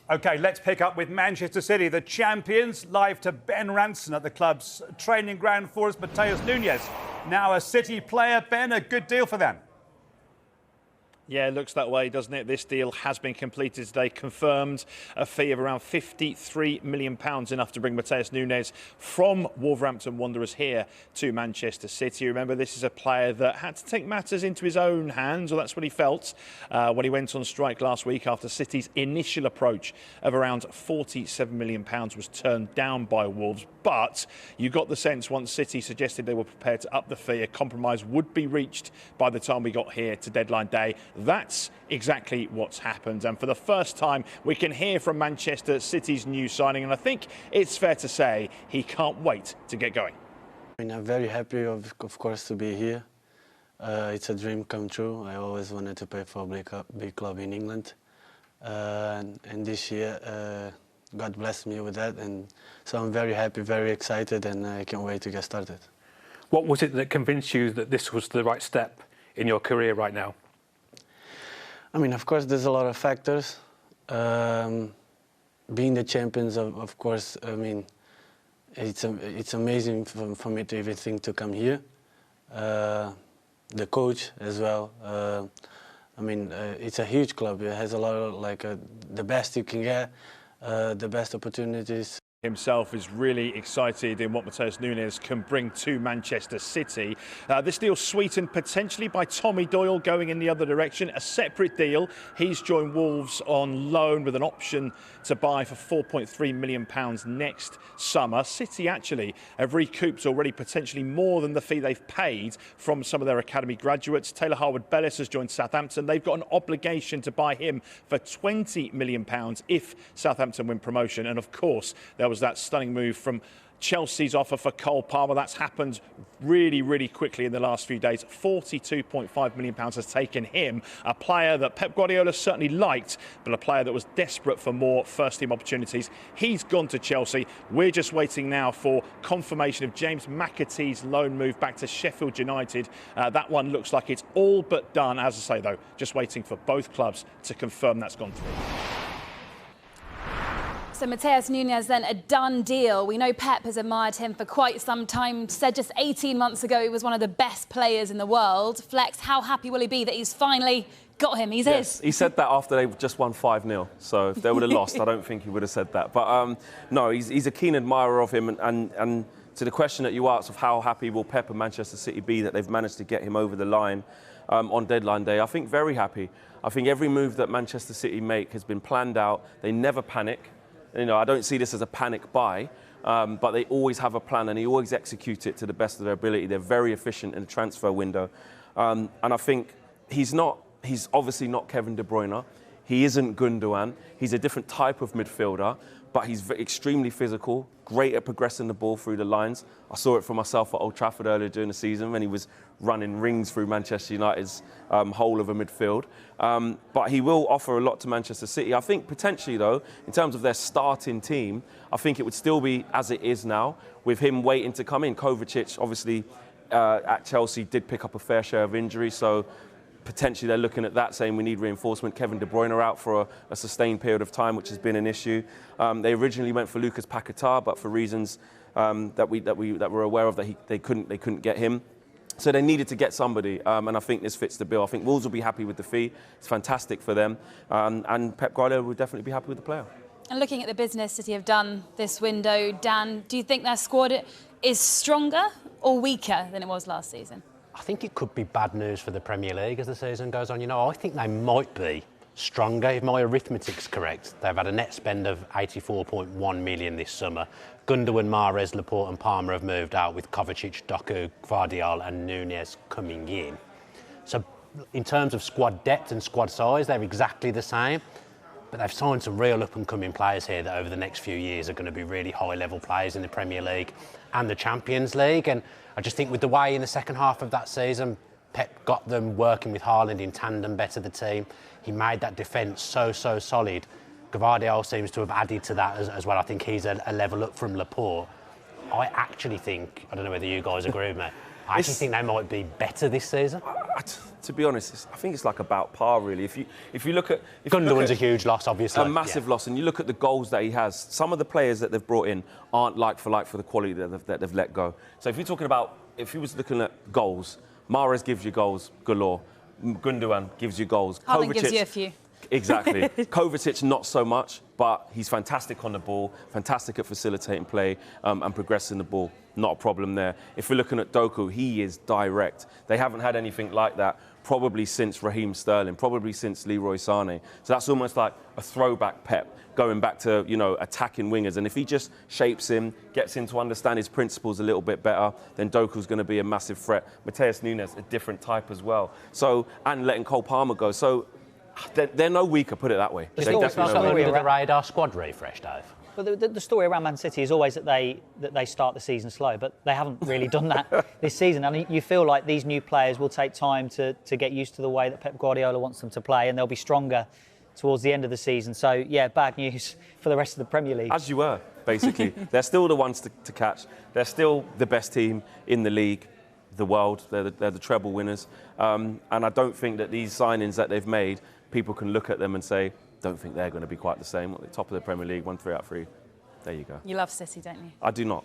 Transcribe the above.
OK, let's pick up with Manchester City, the champions, live to Ben Ranson at the club's training ground for us. Matheus Nunes, now a City player. Ben, a good deal for them. Yeah, it looks that way, doesn't it? This deal has been completed today, confirmed a fee of around £53 million, enough to bring Matheus Nunes from Wolverhampton Wanderers here to Manchester City. Remember, this is a player that had to take matters into his own hands, or that's what he felt when he went on strike last week after City's initial approach of around £47 million was turned down by Wolves. But you got the sense once City suggested they were prepared to up the fee, a compromise would be reached by the time we got here to deadline day. That's exactly what's happened. And for the first time, we can hear from Manchester City's new signing. And I think it's fair to say he can't wait to get going. I'm very happy, of course, to be here. It's a dream come true. I always wanted to play for a big club in England. And this year, God blessed me with that. And so I'm very happy, very excited, and I can't wait to get started. What was it that convinced you that this was the right step in your career right now? I mean, of course, there's a lot of factors. Being the champions, of course, I mean, it's amazing for me to even think to come here. The coach as well. I mean, it's a huge club. It has a lot of, the best you can get, the best opportunities. Himself is really excited in what Matheus Nunes can bring to Manchester City. This deal sweetened potentially by Tommy Doyle going in the other direction, a separate deal. He's joined Wolves on loan with an option to buy for £4.3 million next summer. City actually have recouped already potentially more than the fee they've paid from some of their academy graduates. Taylor Harwood-Bellis has joined Southampton. They've got an obligation to buy him for £20 million if Southampton win promotion. And of course, there was that stunning move from Chelsea's offer for Cole Palmer. That's happened really, really quickly in the last few days. £42.5 million has taken him, a player that Pep Guardiola certainly liked, but a player that was desperate for more first-team opportunities. He's gone to Chelsea. We're just waiting now for confirmation of James McAtee's loan move back to Sheffield United. That one looks like it's all but done. As I say, though, just waiting for both clubs to confirm that's gone through. So Matheus Nunes then a done deal. We know Pep has admired him for quite some time, said just 18 months ago he was one of the best players in the world. Flex, how happy will he be that he's finally got him? He's his. He said that after they just won 5-0. So if they would have lost, I don't think he would have said that. But no, he's a keen admirer of him. And to the question that you asked of how happy will Pep and Manchester City be that they've managed to get him over the line on deadline day, I think very happy. I think every move that Manchester City make has been planned out. They never panic. You know, I don't see this as a panic buy, but they always have a plan and they always execute it to the best of their ability. They're very efficient in the transfer window. And I think he's obviously not Kevin De Bruyne. He isn't Gundogan. He's a different type of midfielder, but he's extremely physical, great at progressing the ball through the lines. I saw it for myself at Old Trafford earlier during the season when he was running rings through Manchester United's whole of a midfield. But he will offer a lot to Manchester City. I think potentially, though, in terms of their starting team, I think it would still be as it is now, with him waiting to come in. Kovacic, obviously, at Chelsea, did pick up a fair share of injuries, so potentially they're looking at that, saying we need reinforcement. Kevin De Bruyne out for a sustained period of time, which has been an issue. They originally went for Lucas Paquetá, but for reasons that we're aware of, that they couldn't get him. So they needed to get somebody, and I think this fits the bill. I think Wolves will be happy with the fee. It's fantastic for them, and Pep Guardiola will definitely be happy with the player. And looking at the business City have done this window, Dan, do you think their squad is stronger or weaker than it was last season? I think it could be bad news for the Premier League as the season goes on. You know, I think they might be stronger. If my arithmetic's correct, they've had a net spend of 84.1 million this summer. Gundogan, Mahrez, Laporte and Palmer have moved out, with Kovacic, Doku, Gvardiol and Nunes coming in. So in terms of squad depth and squad size, they're exactly the same. But they've signed some real up-and-coming players here that over the next few years are going to be really high-level players in the Premier League and the Champions League. And I just think with the way in the second half of that season, Pep got them working with Haaland in tandem, better the team. He made that defence so solid. Gvardiol seems to have added to that as well. I think he's a level up from Laporte. I actually think, I don't know whether you guys agree with me, I actually think they might be better this season. To be honest, I think it's like about par, really. If you look at... Gundogan's a huge loss, obviously. A massive loss, and you look at the goals that he has, some of the players that they've brought in aren't like for the quality that they've let go. So if you're talking about, if he was looking at goals, Mahrez gives you goals galore. Gundogan gives you goals. Haaland gives you a few. Exactly. Kovacic, not so much, but he's fantastic on the ball, fantastic at facilitating play and progressing the ball. Not a problem there. If we're looking at Doku, he is direct. They haven't had anything like that probably since Raheem Sterling, probably since Leroy Sané. So that's almost like a throwback Pep, going back to, you know, attacking wingers. And if he just shapes him, gets him to understand his principles a little bit better, then Doku's going to be a massive threat. Matheus Nunes, a different type as well. So, and letting Cole Palmer go. So they're no weaker, put it that way. It's always got under the radar squad refresh, Dave. But the story around Man City is always that they start the season slow, but they haven't really done that this season. And you feel like these new players will take time to get used to the way that Pep Guardiola wants them to play, and they'll be stronger towards the end of the season. So, yeah, bad news for the rest of the Premier League. As you were, basically. They're still the ones to catch. They're still the best team in the league, the world. They're the treble winners. And I don't think that these signings that they've made, people can look at them and say, don't think they're going to be quite the same. At the top of the Premier League, 1 3 out of 3. There you go. You love City, don't you? I do not.